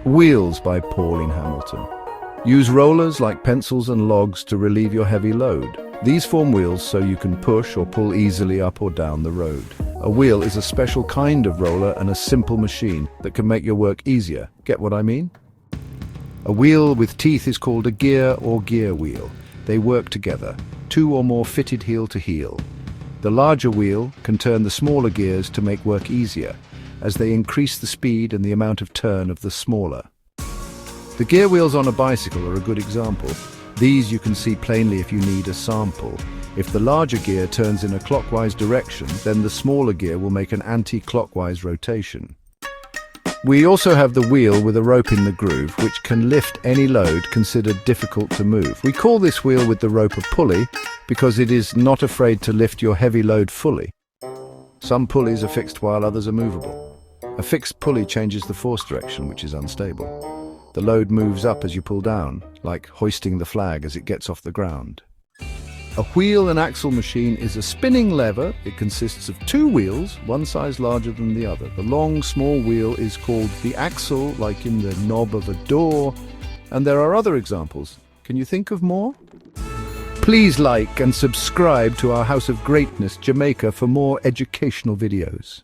Wheels by Pauline Hamilton. Use rollers like pencils and logs to relieve your heavy load. These form wheels so you can push or pull easily up or down the road. A wheel is a special kind of roller and a simple machine that can make your work easier. Get what I mean? A wheel with teeth is called a gear or gear wheel. They work together, two or more fitted heel to heel. The larger wheel can turn the smaller gears to make work easier, as they increase the speed and the amount of turn of the smaller. The gear wheels on a bicycle are a good example. These you can see plainly if you need a sample. If the larger gear turns in a clockwise direction, then the smaller gear will make an anti-clockwise rotation. We also have the wheel with a rope in the groove, which can lift any load considered difficult to move. We call this wheel with the rope a pulley because it is not afraid to lift your heavy load fully. Some pulleys are fixed while others are movable. A fixed pulley changes the force direction, which is unstable. The load moves up as you pull down, like hoisting the flag as it gets off the ground. A wheel and axle machine is a spinning lever. It consists of two wheels, one size larger than the other. The long, small wheel is called the axle, like in the knob of a door. And there are other examples. Can you think of more? Please like and subscribe to our House of Greatness Jamaica for more educational videos.